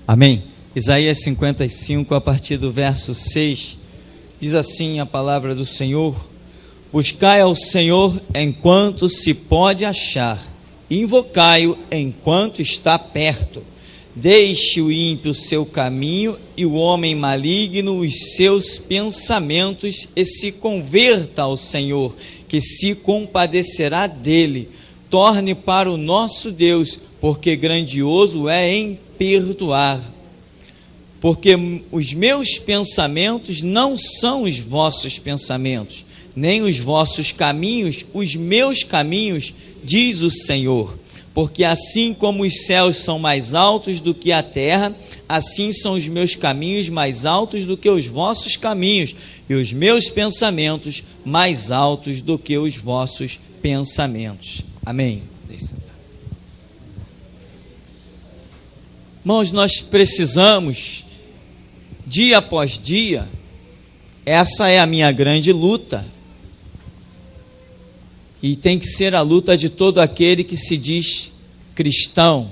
Amém? Isaías 55, a partir do verso 6, diz assim a palavra do Senhor: buscai ao Senhor enquanto se pode achar, invocai-o enquanto está perto. Deixe o ímpio o seu caminho e o homem maligno os seus pensamentos, e se converta ao Senhor, que se compadecerá dele. Torne para o nosso Deus, porque grandioso é em perdoar. Porque os meus pensamentos não são os vossos pensamentos, nem os vossos caminhos, os meus caminhos, diz o Senhor. Porque assim como os céus são mais altos do que a terra, assim são os meus caminhos mais altos do que os vossos caminhos, e os meus pensamentos mais altos do que os vossos pensamentos. Amém. Irmãos, nós precisamos, dia após dia, essa é a minha grande luta, e tem que ser a luta de todo aquele que se diz cristão,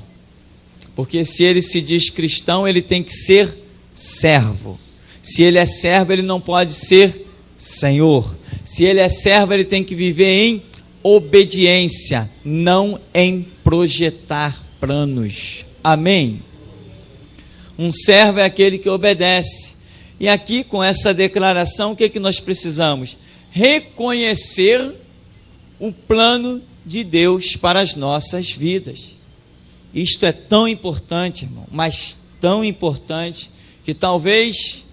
porque se ele se diz cristão, ele tem que ser servo. Se ele é servo, ele não pode ser senhor. Se ele é servo, ele tem que viver em obediência, não em projetar planos. Amém? Um servo é aquele que obedece. E aqui, com essa declaração, o que é que nós precisamos? Reconhecer o plano de Deus para as nossas vidas. Isto é tão importante, irmão, mas tão importante, que talvez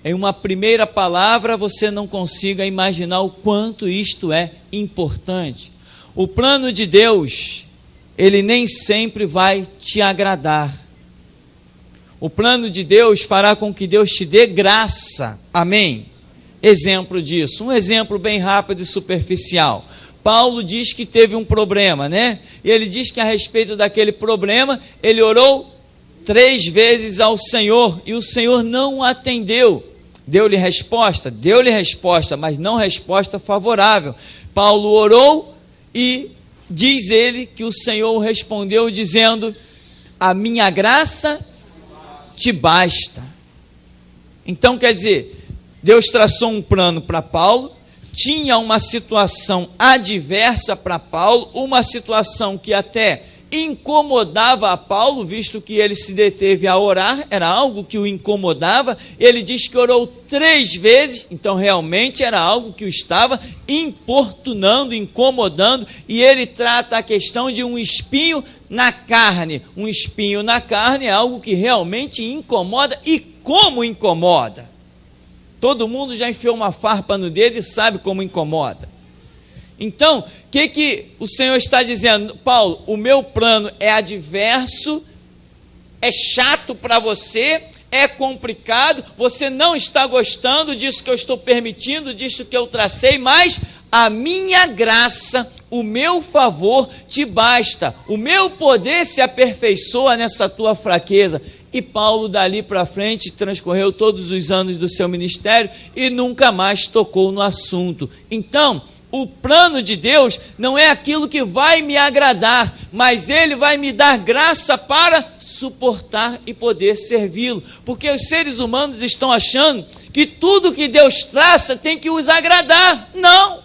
em uma primeira palavra você não consiga imaginar o quanto isto é importante. O plano de Deus, ele nem sempre vai te agradar. O plano de Deus fará com que Deus te dê graça. Amém? Exemplo disso, um exemplo bem rápido e superficial. Paulo diz que teve um problema, né? E ele diz que a respeito daquele problema, ele orou 3 vezes ao Senhor, e o Senhor não o atendeu. Deu-lhe resposta, mas não resposta favorável. Paulo orou e diz ele que o Senhor respondeu dizendo: a minha graça te basta. Então, quer dizer, Deus traçou um plano para Paulo, tinha uma situação adversa para Paulo, uma situação que até incomodava a Paulo, visto que ele se deteve a orar, era algo que o incomodava. Ele diz que orou 3 vezes, então realmente era algo que o estava importunando, incomodando, e ele trata a questão de um espinho na carne. Um espinho na carne é algo que realmente incomoda, e como incomoda? Todo mundo já enfiou uma farpa no dedo e sabe como incomoda. Então, o que o Senhor está dizendo? Paulo, o meu plano é adverso, é chato para você, é complicado, você não está gostando disso que eu estou permitindo, disso que eu tracei, mas a minha graça, o meu favor te basta, o meu poder se aperfeiçoa nessa tua fraqueza. E Paulo, dali para frente, transcorreu todos os anos do seu ministério e nunca mais tocou no assunto. Então, o plano de Deus não é aquilo que vai me agradar, mas Ele vai me dar graça para suportar e poder servi-lo. Porque os seres humanos estão achando que tudo que Deus traça tem que os agradar. Não!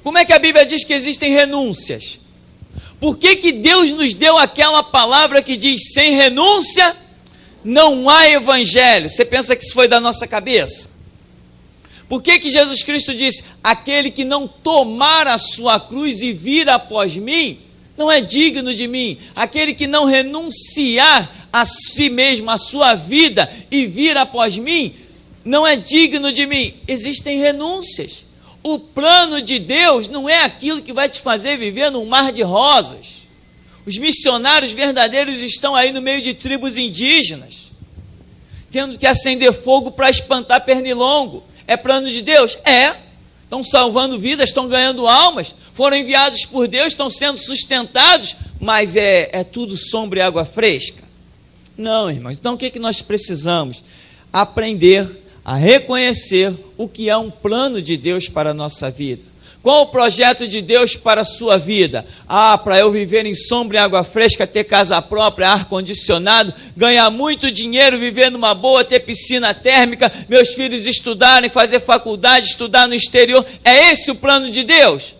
Como é que a Bíblia diz que existem renúncias? Por que Deus nos deu aquela palavra que diz: sem renúncia não há evangelho? Você pensa que isso foi da nossa cabeça? Por que Jesus Cristo disse: aquele que não tomar a sua cruz e vir após mim, não é digno de mim? Aquele que não renunciar a si mesmo, a sua vida, e vir após mim, não é digno de mim. Existem renúncias. O plano de Deus não é aquilo que vai te fazer viver num mar de rosas. Os missionários verdadeiros estão aí no meio de tribos indígenas, tendo que acender fogo para espantar pernilongo. É plano de Deus? É. Estão salvando vidas, estão ganhando almas, foram enviados por Deus, estão sendo sustentados, mas é tudo sombra e água fresca? Não, irmãos. Então o que nós precisamos? Aprender a reconhecer o que é um plano de Deus para a nossa vida. Qual o projeto de Deus para a sua vida? Para eu viver em sombra e água fresca, ter casa própria, ar-condicionado, ganhar muito dinheiro, viver numa boa, ter piscina térmica, meus filhos estudarem, fazer faculdade, estudar no exterior. É esse o plano de Deus?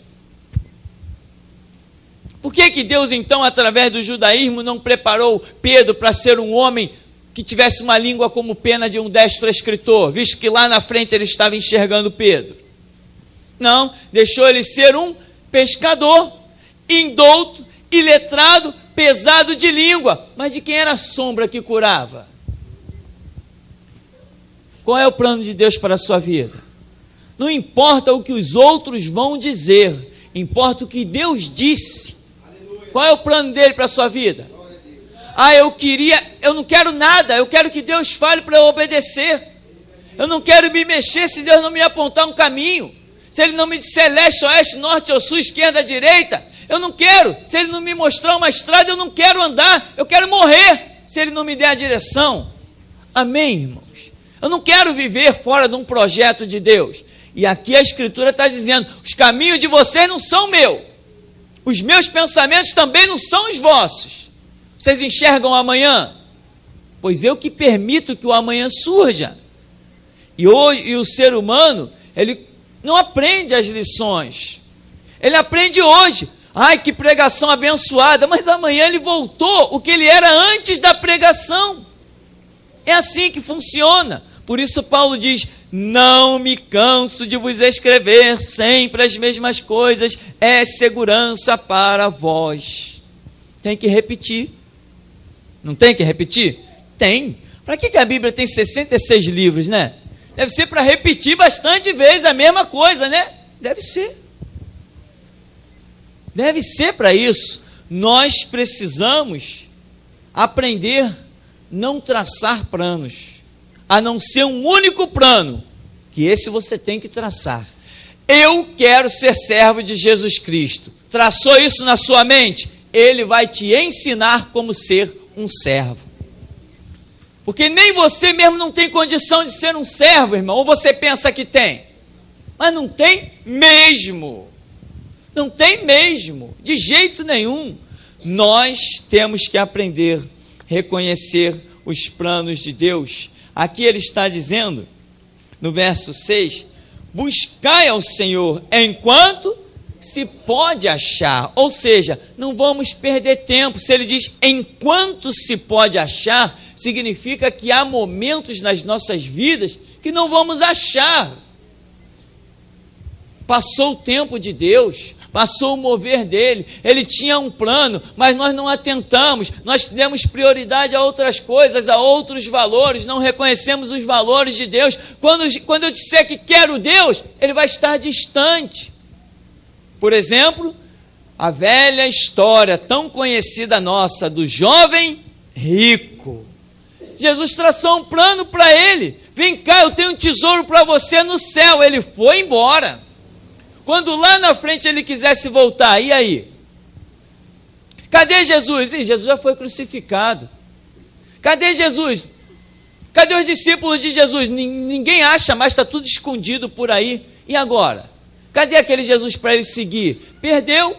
Por que Deus, então, através do judaísmo, não preparou Pedro para ser um homem que tivesse uma língua como pena de um destro escritor, visto que lá na frente ele estava enxergando Pedro? Não, deixou ele ser um pescador, indouto, iletrado, pesado de língua. Mas de quem era a sombra que curava? Qual é o plano de Deus para a sua vida? Não importa o que os outros vão dizer, importa o que Deus disse. Qual é o plano dele para a sua vida? Eu não quero nada, eu quero que Deus fale para eu obedecer. Eu não quero me mexer se Deus não me apontar um caminho. Se Ele não me disser leste, oeste, norte ou sul, esquerda, direita, eu não quero. Se Ele não me mostrar uma estrada, eu não quero andar, eu quero morrer, se Ele não me der a direção. Amém, irmãos? Eu não quero viver fora de um projeto de Deus. E aqui a Escritura está dizendo, os caminhos de vocês não são meus. Os meus pensamentos também não são os vossos. Vocês enxergam o amanhã? Pois eu que permito que o amanhã surja. E o ser humano, ele não aprende as lições. Ele aprende hoje. Ai, que pregação abençoada. Mas amanhã ele voltou o que ele era antes da pregação. É assim que funciona. Por isso Paulo diz, não me canso de vos escrever sempre as mesmas coisas, é segurança para vós. Tem que repetir. Não tem que repetir? Tem. Para que a Bíblia tem 66 livros, né? Deve ser para repetir bastante vezes a mesma coisa, né? Deve ser. Deve ser para isso. Nós precisamos aprender a não traçar planos, a não ser um único plano, que esse você tem que traçar. Eu quero ser servo de Jesus Cristo. Traçou isso na sua mente? Ele vai te ensinar como ser um servo. Porque nem você mesmo não tem condição de ser um servo, irmão. Ou você pensa que tem? Mas não tem mesmo. Não tem mesmo. De jeito nenhum. Nós temos que aprender a reconhecer os planos de Deus. Aqui ele está dizendo, no verso 6, buscai ao Senhor enquanto se pode achar. Ou seja, não vamos perder tempo. Se ele diz enquanto se pode achar, significa que há momentos nas nossas vidas que não vamos achar. Passou o tempo de Deus, passou o mover dele, ele tinha um plano, mas nós não atentamos, nós demos prioridade a outras coisas, a outros valores, não reconhecemos os valores de Deus. Quando eu disser que quero Deus, ele vai estar distante. Por exemplo, a velha história tão conhecida nossa do jovem rico. Jesus traçou um plano para ele. Vem cá, eu tenho um tesouro para você no céu. Ele foi embora. Quando lá na frente ele quisesse voltar, e aí? Cadê Jesus? Ih, Jesus já foi crucificado. Cadê Jesus? Cadê os discípulos de Jesus? Ninguém acha mais, está tudo escondido por aí. E agora? Cadê aquele Jesus para ele seguir? Perdeu.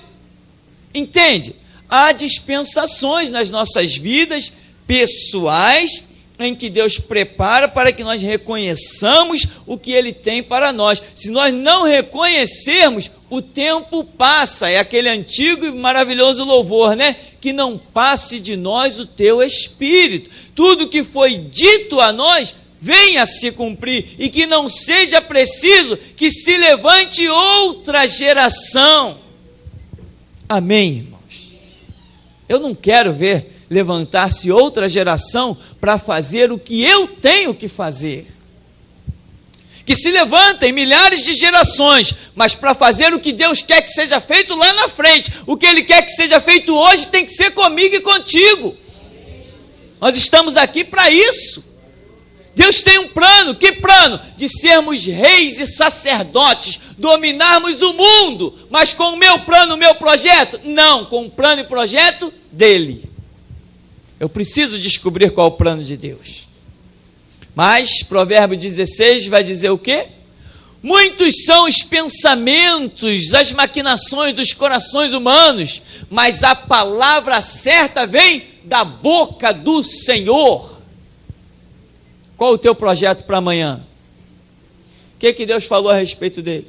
Entende? Há dispensações nas nossas vidas pessoais em que Deus prepara para que nós reconheçamos o que Ele tem para nós. Se nós não reconhecermos, o tempo passa. É aquele antigo e maravilhoso louvor, né? Que não passe de nós o Teu Espírito. Tudo que foi dito a nós venha se cumprir, e que não seja preciso que se levante outra geração. Amém, irmãos? Eu não quero ver levantar-se outra geração para fazer o que eu tenho que fazer. Que se levantem milhares de gerações, mas para fazer o que Deus quer que seja feito lá na frente. O que Ele quer que seja feito hoje tem que ser comigo e contigo. Nós estamos aqui para isso. Deus tem um plano. Que plano? De sermos reis e sacerdotes, dominarmos o mundo, mas com o meu plano, o meu projeto? Não, com o plano e projeto dele. Eu preciso descobrir qual é o plano de Deus. Mas Provérbio 16 vai dizer o quê? Muitos são os pensamentos, as maquinações dos corações humanos, mas a palavra certa vem da boca do Senhor. Qual o teu projeto para amanhã? O que Deus falou a respeito dele?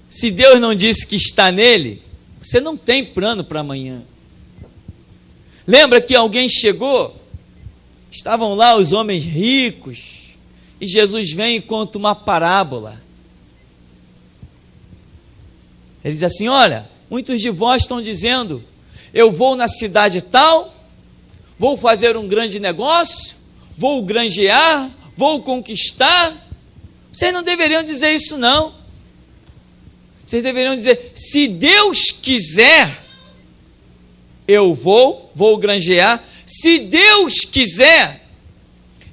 Se Deus não disse que está nele, você não tem plano para amanhã. Lembra que alguém chegou? Estavam lá os homens ricos, e Jesus vem e conta uma parábola. Ele diz assim: olha, muitos de vós estão dizendo, eu vou na cidade tal, vou fazer um grande negócio, vou granjear, vou conquistar. Vocês não deveriam dizer isso não. Vocês deveriam dizer, se Deus quiser, eu vou granjear, se Deus quiser.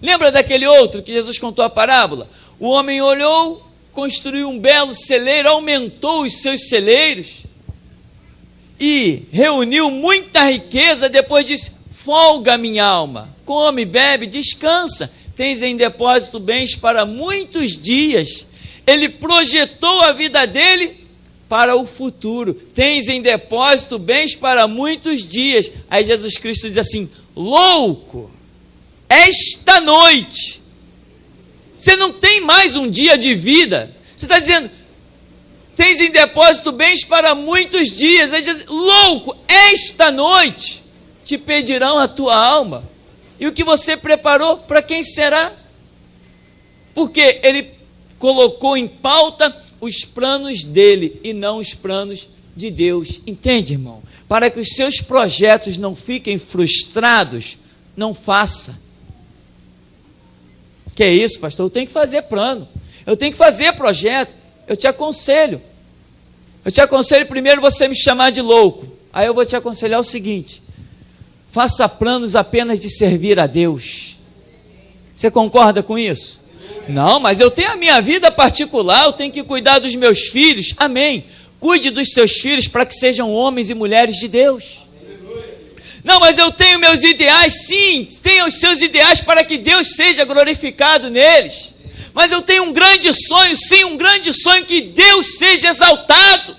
Lembra daquele outro que Jesus contou a parábola? O homem olhou, construiu um belo celeiro, aumentou os seus celeiros e reuniu muita riqueza. Depois disse: folga, minha alma, come, bebe, descansa, tens em depósito bens para muitos dias. Ele projetou a vida dele para o futuro. Tens em depósito bens para muitos dias. Aí Jesus Cristo diz assim: louco, esta noite você não tem mais um dia de vida. Você está dizendo, tens em depósito bens para muitos dias. Aí diz: louco, esta noite te pedirão a tua alma. E o que você preparou, para quem será? Porque ele colocou em pauta os planos dele e não os planos de Deus. Entende, irmão? Para que os seus projetos não fiquem frustrados, não faça. Que é isso, pastor? Eu tenho que fazer plano, eu tenho que fazer projeto. Eu te aconselho primeiro você me chamar de louco. Aí eu vou te aconselhar o seguinte: faça planos apenas de servir a Deus. Você concorda com isso? Não, mas eu tenho a minha vida particular, eu tenho que cuidar dos meus filhos. Amém. Cuide dos seus filhos para que sejam homens e mulheres de Deus. Não, mas eu tenho meus ideais. Sim, tenha os seus ideais para que Deus seja glorificado neles. Mas eu tenho um grande sonho, sim, um grande sonho, que Deus seja exaltado.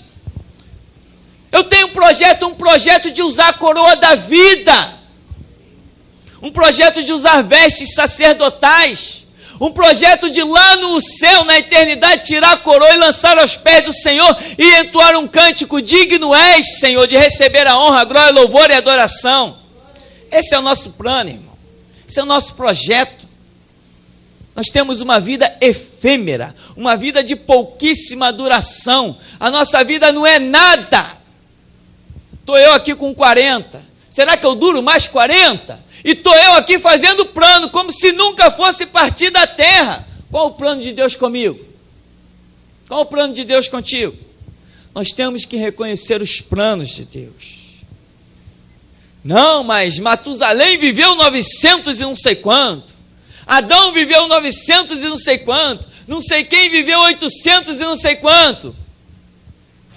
Eu tenho um projeto de usar a coroa da vida, um projeto de usar vestes sacerdotais, um projeto de lá no céu, na eternidade, tirar a coroa e lançar aos pés do Senhor e entoar um cântico: digno és, Senhor, de receber a honra, a glória, louvor e adoração. Esse é o nosso plano, irmão. Esse é o nosso projeto. Nós temos uma vida efêmera, uma vida de pouquíssima duração. A nossa vida não é nada. Estou eu aqui com 40. Será que eu duro mais 40? E estou eu aqui fazendo plano, como se nunca fosse partir da terra. Qual o plano de Deus comigo? Qual o plano de Deus contigo? Nós temos que reconhecer os planos de Deus. Não, mas Matusalém viveu 900 e não sei quanto. Adão viveu 900 e não sei quanto. Não sei quem viveu 800 e não sei quanto.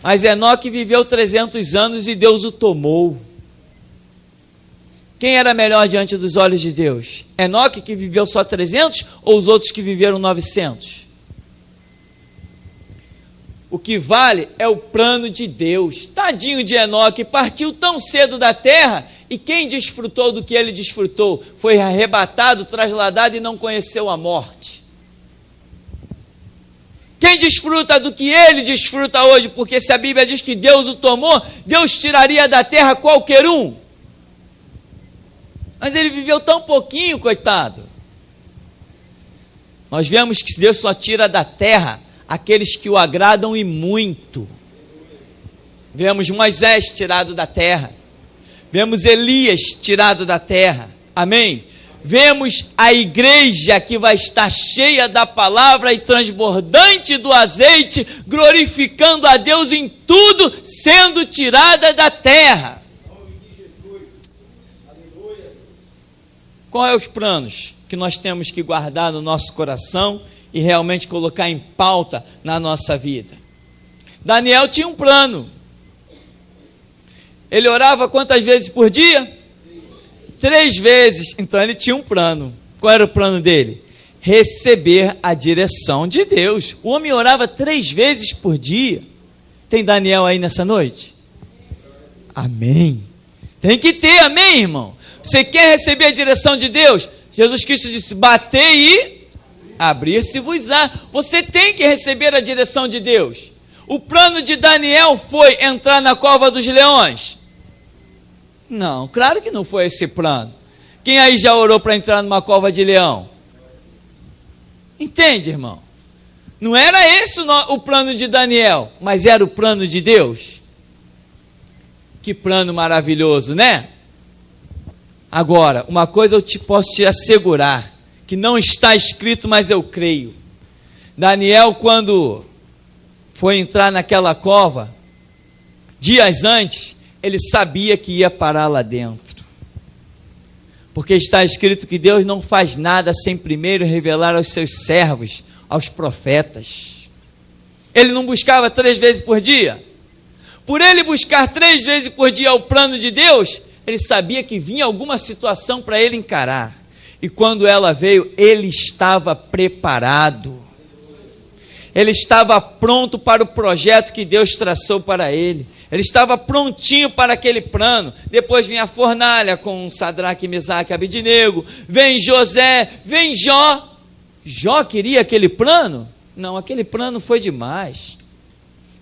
Mas Enoque viveu 300 anos e Deus o tomou. Quem era melhor diante dos olhos de Deus? Enoque, que viveu só 300, ou os outros que viveram 900? O que vale é o plano de Deus. Tadinho de Enoque, partiu tão cedo da terra, e quem desfrutou do que ele desfrutou? Foi arrebatado, trasladado e não conheceu a morte. Quem desfruta do que ele desfruta hoje? Porque se a Bíblia diz que Deus o tomou, Deus tiraria da terra qualquer um. Mas ele viveu tão pouquinho, coitado. Nós vemos que Deus só tira da terra aqueles que o agradam e muito. Vemos Moisés tirado da terra. Vemos Elias tirado da terra. Amém? Vemos a igreja que vai estar cheia da palavra e transbordante do azeite, glorificando a Deus em tudo, sendo tirada da terra. Qual é os planos que nós temos que guardar no nosso coração e realmente colocar em pauta na nossa vida? Daniel tinha um plano. Ele orava quantas vezes por dia? 3 vezes. Então ele tinha um plano. Qual era o plano dele? receber a direção de Deus. O homem orava 3 vezes por dia. Tem Daniel aí nessa noite? Amém. Tem que ter, amém, irmão? Você quer receber a direção de Deus? Jesus Cristo disse, bater e abrir-se-vos-á. Você tem que receber a direção de Deus. O plano de Daniel foi entrar na cova dos leões? Não, claro que não foi esse plano. Quem aí já orou para entrar numa cova de leão? Entende, irmão? Não era esse o plano de Daniel, mas era o plano de Deus. Que plano maravilhoso, né? Agora, uma coisa eu posso te assegurar, que não está escrito, mas eu creio. Daniel, quando foi entrar naquela cova, dias antes, ele sabia que ia parar lá dentro. Porque está escrito que Deus não faz nada sem primeiro revelar aos seus servos, aos profetas. Ele não buscava 3 vezes por dia? Por ele buscar 3 vezes por dia o plano de Deus, ele sabia que vinha alguma situação para ele encarar. E quando ela veio, ele estava preparado. Ele estava pronto para o projeto que Deus traçou para ele. Ele estava prontinho para aquele plano. Depois vem a fornalha com Sadraque, Mesaque e Abednego. Vem José, vem Jó. Jó queria aquele plano? Não, aquele plano foi demais.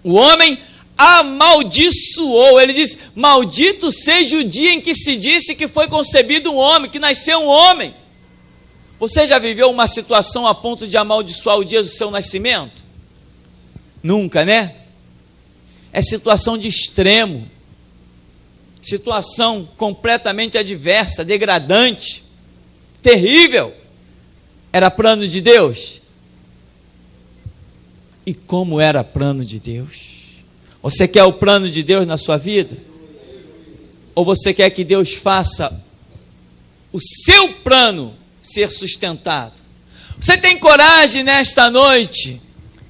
O homem amaldiçoou. Ele disse, maldito seja o dia em que se disse que foi concebido um homem, que nasceu um homem. Você já viveu uma situação a ponto de amaldiçoar o dia do seu nascimento? Nunca, né? É situação de extremo, situação completamente adversa, degradante, terrível. Era plano de Deus? E como era plano de Deus? Você quer o plano de Deus na sua vida? Ou você quer que Deus faça o seu plano ser sustentado? Você tem coragem nesta noite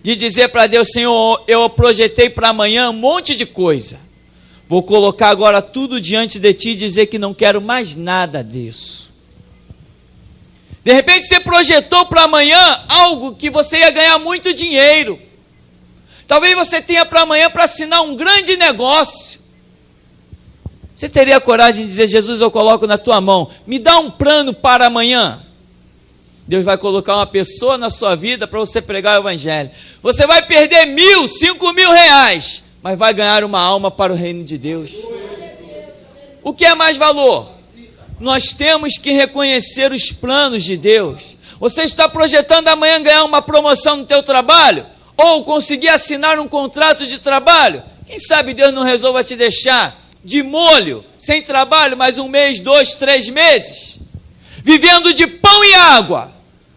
de dizer para Deus, Senhor, eu projetei para amanhã um monte de coisa, vou colocar agora tudo diante de Ti e dizer que não quero mais nada disso. De repente você projetou para amanhã algo que você ia ganhar muito dinheiro, talvez você tenha para amanhã para assinar um grande negócio. Você teria coragem de dizer, Jesus, eu coloco na Tua mão, me dá um plano para amanhã? Deus vai colocar uma pessoa na sua vida para você pregar o Evangelho. Você vai perder 1.000, 5.000 reais, mas vai ganhar uma alma para o reino de Deus. O que é mais valor? Nós temos que reconhecer os planos de Deus. Você está projetando amanhã ganhar uma promoção no teu trabalho? Ou conseguir assinar um contrato de trabalho? Quem sabe Deus não resolva te deixar de molho, sem trabalho, mais 1 mês, 2, 3 meses, vivendo de pão e água,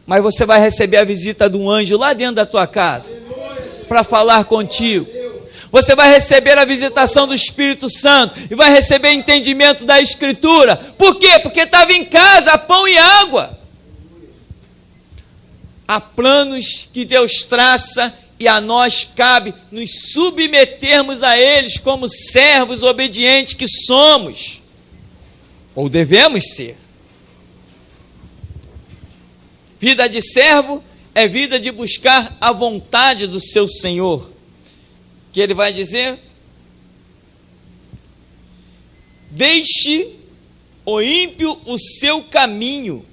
mas você vai receber a visita de um anjo lá dentro da tua casa, para falar contigo. Você vai receber a visitação do Espírito Santo, e vai receber entendimento da Escritura. Por quê? Porque estava em casa, pão e água. Há planos que Deus traça, e a nós cabe nos submetermos a eles como servos obedientes que somos, ou devemos ser. Vida de servo é vida de buscar a vontade do seu Senhor. Que ele vai dizer, deixe o ímpio o seu caminho,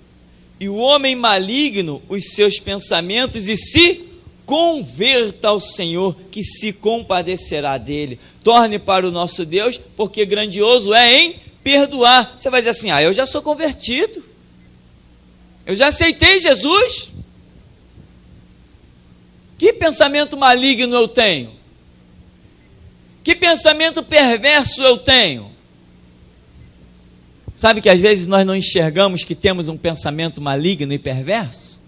e o homem maligno os seus pensamentos, e se converta ao Senhor, que se compadecerá dele. Torne para o nosso Deus, porque grandioso é em perdoar. Você vai dizer assim, eu já sou convertido, eu já aceitei Jesus. Que pensamento maligno eu tenho? Que pensamento perverso eu tenho? Sabe que às vezes nós não enxergamos que temos um pensamento maligno e perverso?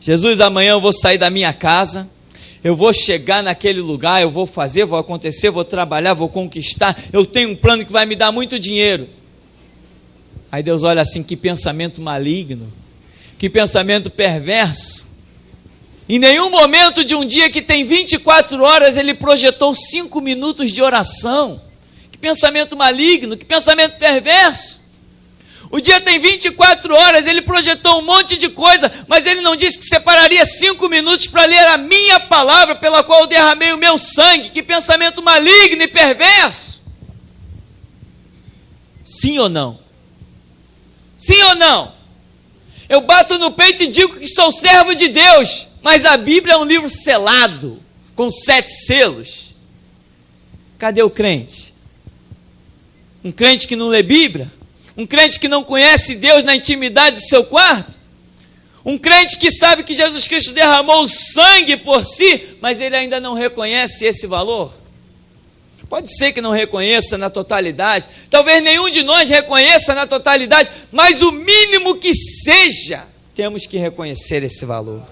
Jesus, amanhã eu vou sair da minha casa, eu vou chegar naquele lugar, eu vou fazer, vou acontecer, vou trabalhar, vou conquistar, eu tenho um plano que vai me dar muito dinheiro. Aí Deus olha assim, que pensamento maligno, que pensamento perverso. Em nenhum momento de um dia que tem 24 horas, ele projetou 5 minutos de oração. Que pensamento maligno, que pensamento perverso. O dia tem 24 horas, ele projetou um monte de coisa, mas ele não disse que separaria 5 minutos para ler a minha palavra, pela qual eu derramei o meu sangue. Que pensamento maligno e perverso! Sim ou não? Sim ou não? Eu bato no peito e digo que sou servo de Deus, mas a Bíblia é um livro selado, com 7 selos. Cadê o crente? Um crente que não lê Bíblia? Um crente que não conhece Deus na intimidade do seu quarto? Um crente que sabe que Jesus Cristo derramou o sangue por si, mas ele ainda não reconhece esse valor? Pode ser que não reconheça na totalidade, talvez nenhum de nós reconheça na totalidade, mas o mínimo que seja, temos que reconhecer esse valor.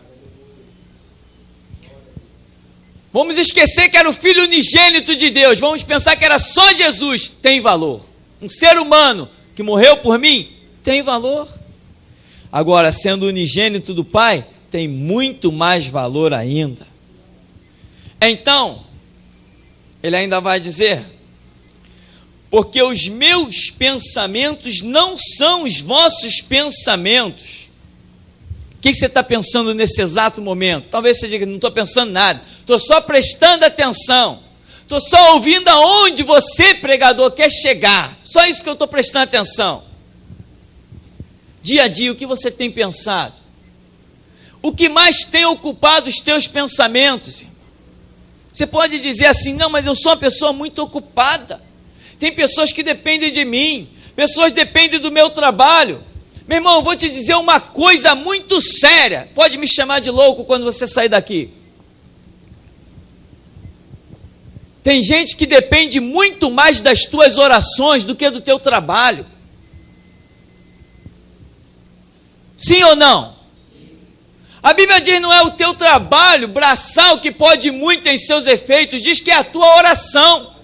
Vamos esquecer que era o Filho unigênito de Deus, vamos pensar que era só Jesus, tem valor. Um ser humano que morreu por mim, tem valor. Agora, sendo unigênito do Pai, tem muito mais valor ainda. Então, ele ainda vai dizer: porque os meus pensamentos não são os vossos pensamentos. O que você está pensando nesse exato momento? Talvez você diga: não estou pensando nada, estou só prestando atenção, estou só ouvindo aonde você, pregador, quer chegar, só isso que eu estou prestando atenção. Dia a dia, o que você tem pensado? O que mais tem ocupado os teus pensamentos? Você pode dizer assim: não, mas eu sou uma pessoa muito ocupada, tem pessoas que dependem de mim, pessoas dependem do meu trabalho. Meu irmão, eu vou te dizer uma coisa muito séria, pode me chamar de louco quando você sair daqui. Tem gente que depende muito mais das tuas orações do que do teu trabalho. Sim ou não? A Bíblia diz: não é o teu trabalho braçal que pode muito em seus efeitos, diz que é a tua oração.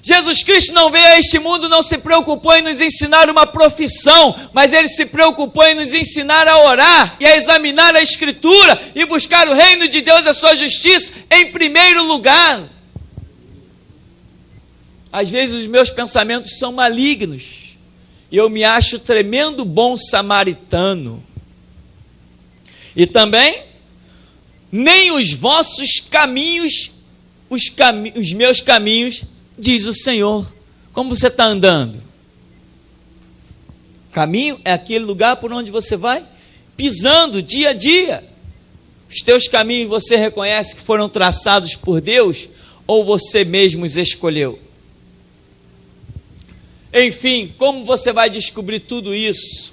Jesus Cristo não veio a este mundo, não se preocupou em nos ensinar uma profissão, mas ele se preocupou em nos ensinar a orar e a examinar a Escritura e buscar o reino de Deus e a sua justiça em primeiro lugar. Às vezes os meus pensamentos são malignos e eu me acho tremendo bom samaritano. E também, nem os vossos caminhos, os meus caminhos, diz o Senhor. Como você está andando? Caminho é aquele lugar por onde você vai pisando dia a dia. Os teus caminhos você reconhece que foram traçados por Deus ou você mesmo os escolheu? Enfim, como você vai descobrir tudo isso?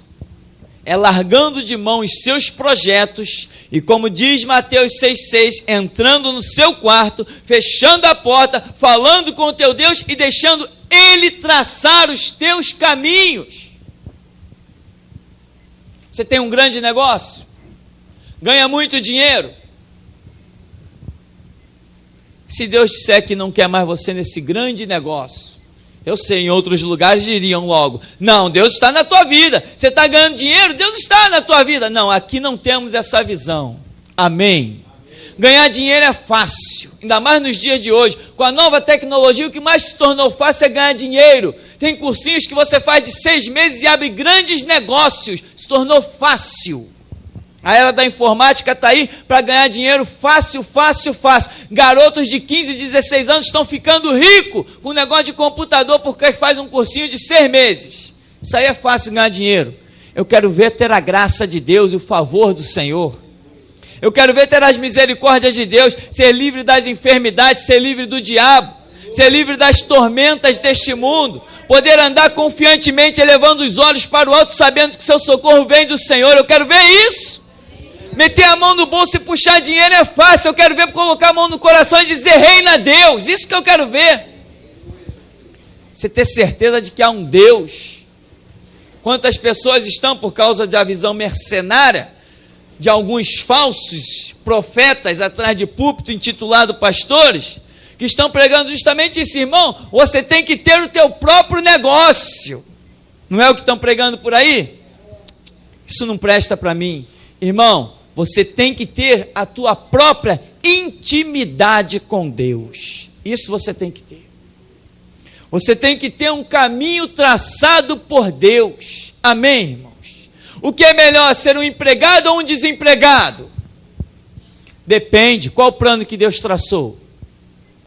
É largando de mão os seus projetos e, como diz Mateus 6,6, entrando no seu quarto, fechando a porta, falando com o teu Deus e deixando Ele traçar os teus caminhos. Você tem um grande negócio? Ganha muito dinheiro? Se Deus disser que não quer mais você nesse grande negócio, eu sei, em outros lugares diriam logo: não, Deus está na tua vida, você está ganhando dinheiro, Deus está na tua vida. Não, aqui não temos essa visão. Amém? Ganhar dinheiro é fácil, ainda mais nos dias de hoje, com a nova tecnologia, o que mais se tornou fácil é ganhar dinheiro. Tem cursinhos que você faz de 6 meses e abre grandes negócios, se tornou fácil. A era da informática está aí para ganhar dinheiro fácil, fácil, fácil. Garotos de 15, 16 anos estão ficando ricos com negócio de computador porque faz um cursinho de 6 meses. Isso aí é fácil ganhar dinheiro. Eu quero ver ter a graça de Deus e o favor do Senhor. Eu quero ver ter as misericórdias de Deus, ser livre das enfermidades, ser livre do diabo, ser livre das tormentas deste mundo, poder andar confiantemente, elevando os olhos para o alto, sabendo que seu socorro vem do Senhor. Eu quero ver isso. Meter a mão no bolso e puxar dinheiro é fácil. Eu quero ver colocar a mão no coração e dizer: reina Deus. Isso que eu quero ver. Você ter certeza de que há um Deus. Quantas pessoas estão, por causa da visão mercenária de alguns falsos profetas atrás de púlpito intitulado pastores, que estão pregando justamente isso: irmão, você tem que ter o teu próprio negócio. Não é o que estão pregando por aí? Isso não presta para mim. Irmão, você tem que ter a tua própria intimidade com Deus. Isso você tem que ter. Você tem que ter um caminho traçado por Deus. Amém, irmãos? O que é melhor, ser um empregado ou um desempregado? Depende, qual o plano que Deus traçou?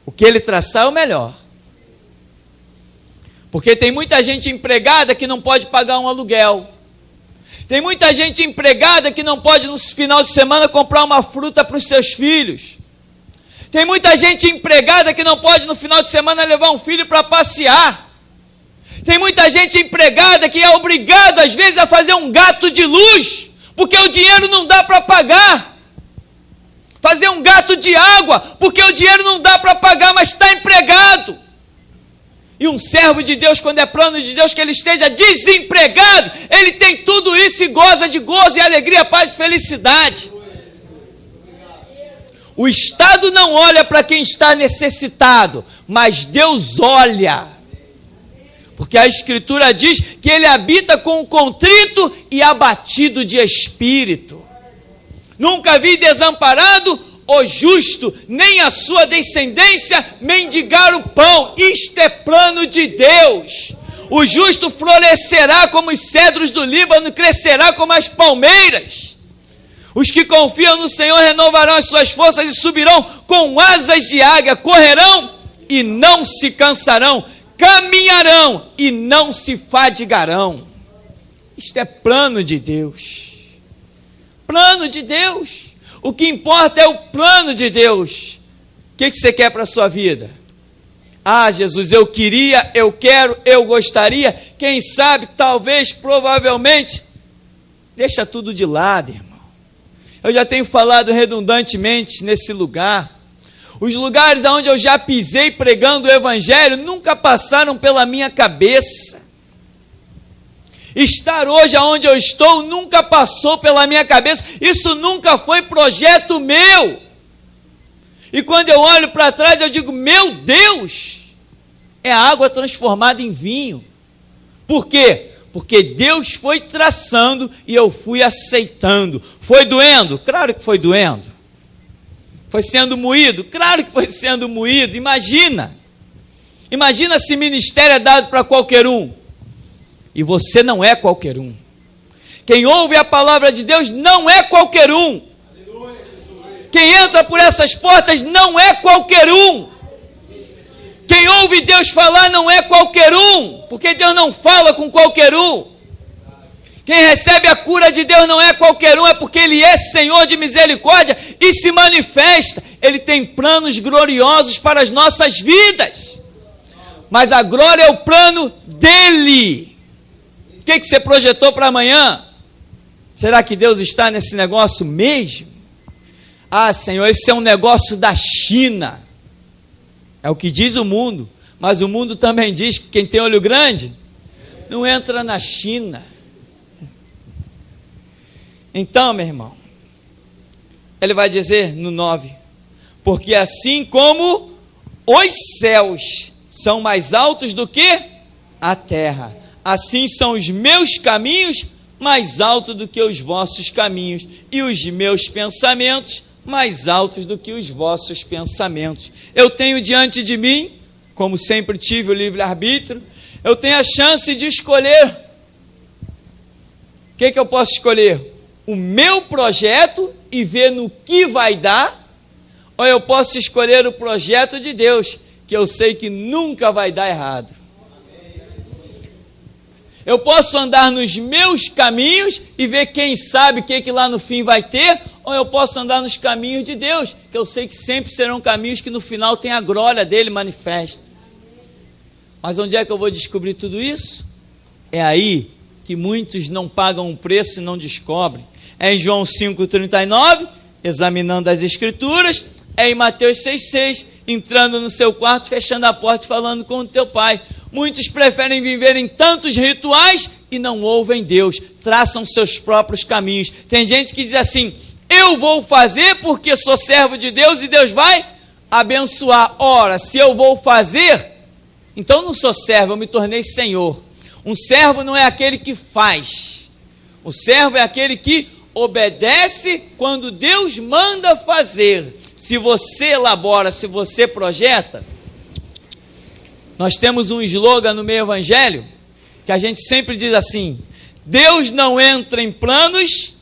O que Ele traçar é o melhor. Porque tem muita gente empregada que não pode pagar um aluguel. Tem muita gente empregada que não pode no final de semana comprar uma fruta para os seus filhos. Tem muita gente empregada que não pode no final de semana levar um filho para passear. Tem muita gente empregada que é obrigado às vezes a fazer um gato de luz, porque o dinheiro não dá para pagar. Fazer um gato de água, porque o dinheiro não dá para pagar, mas está empregado. E um servo de Deus, quando é plano de Deus que ele esteja desempregado, ele tem tudo isso e goza de gozo e alegria, paz e felicidade. O Estado não olha para quem está necessitado, mas Deus olha. Porque a Escritura diz que Ele habita com o contrito e abatido de espírito. Nunca vi desamparado o justo, nem a sua descendência mendigar o pão. Isto é plano de Deus. O justo florescerá como os cedros do Líbano, crescerá como as palmeiras. Os que confiam no Senhor renovarão as suas forças e subirão com asas de águia, correrão e não se cansarão, caminharão e não se fadigarão. Isto é plano de Deus. Plano de Deus. O que importa é o plano de Deus. O que você quer para a sua vida? Ah, Jesus, eu queria, eu quero, eu gostaria, quem sabe, talvez, provavelmente. Deixa tudo de lado, irmão. Eu já tenho falado redundantemente nesse lugar. Os lugares onde eu já pisei pregando o Evangelho nunca passaram pela minha cabeça. Estar hoje onde eu estou nunca passou pela minha cabeça. Isso nunca foi projeto meu. E quando eu olho para trás eu digo, meu Deus, é a água transformada em vinho. Por quê? Porque Deus foi traçando e eu fui aceitando. Foi doendo? Claro que foi doendo. Foi sendo moído? Claro que foi sendo moído. Imagina se ministério é dado para qualquer um. E você não é qualquer um. Quem ouve a palavra de Deus não é qualquer um. Quem entra por essas portas não é qualquer um. Quem ouve Deus falar não é qualquer um, porque Deus não fala com qualquer um. Quem recebe a cura de Deus não é qualquer um, é porque Ele é Senhor de misericórdia e se manifesta. Ele tem planos gloriosos para as nossas vidas, mas a glória é o plano dEle. O que você projetou para amanhã? Será que Deus está nesse negócio mesmo? Ah, Senhor, esse é um negócio da China. É o que diz o mundo, mas o mundo também diz que quem tem olho grande não entra na China. Então, meu irmão, ele vai dizer no 9, porque assim como os céus são mais altos do que a terra, assim são os meus caminhos mais altos do que os vossos caminhos, e os meus pensamentos mais altos do que os vossos pensamentos. Eu tenho diante de mim, como sempre tive o livre-arbítrio, eu tenho a chance de escolher. O que eu posso escolher? O meu projeto e ver no que vai dar, ou eu posso escolher o projeto de Deus, que eu sei que nunca vai dar errado. Eu posso andar nos meus caminhos e ver quem sabe o que lá no fim vai ter, ou eu posso andar nos caminhos de Deus, que eu sei que sempre serão caminhos que no final tem a glória dele manifesta. Mas onde é que eu vou descobrir tudo isso? É aí que muitos não pagam um preço e não descobrem. É em João 5,39, examinando as Escrituras, é em Mateus 6,6, entrando no seu quarto, fechando a porta e falando com o teu pai. Muitos preferem viver em tantos rituais e não ouvem Deus, traçam seus próprios caminhos. Tem gente que diz assim, eu vou fazer porque sou servo de Deus e Deus vai abençoar. Ora, se eu vou fazer, então não sou servo, eu me tornei senhor. Um servo não é aquele que faz, o servo é aquele que obedece quando Deus manda fazer. Se você elabora, se você projeta, Nós temos um slogan no meio evangelho, que a gente sempre diz assim: Deus não entra em planos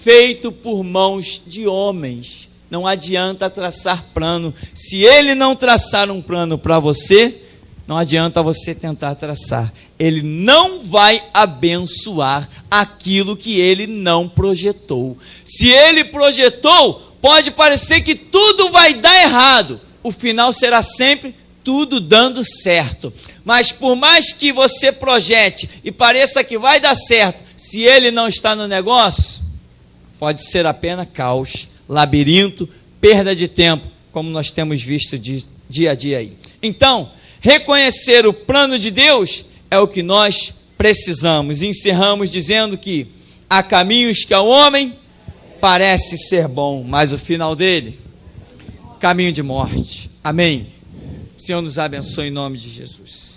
feitos por mãos de homens. Não adianta traçar plano. Se Ele não traçar um plano para você, não adianta você tentar traçar. Ele não vai abençoar aquilo que Ele não projetou. Se Ele projetou, pode parecer que tudo vai dar errado. O final será sempre tudo dando certo. Mas por mais que você projete e pareça que vai dar certo, se Ele não está no negócio, pode ser apenas caos, labirinto, perda de tempo, como nós temos visto dia a dia aí. Então, reconhecer o plano de Deus é o que nós precisamos. Encerramos dizendo que há caminhos que ao homem parece ser bom, mas o final dele, caminho de morte. Amém. Senhor nos abençoe em nome de Jesus.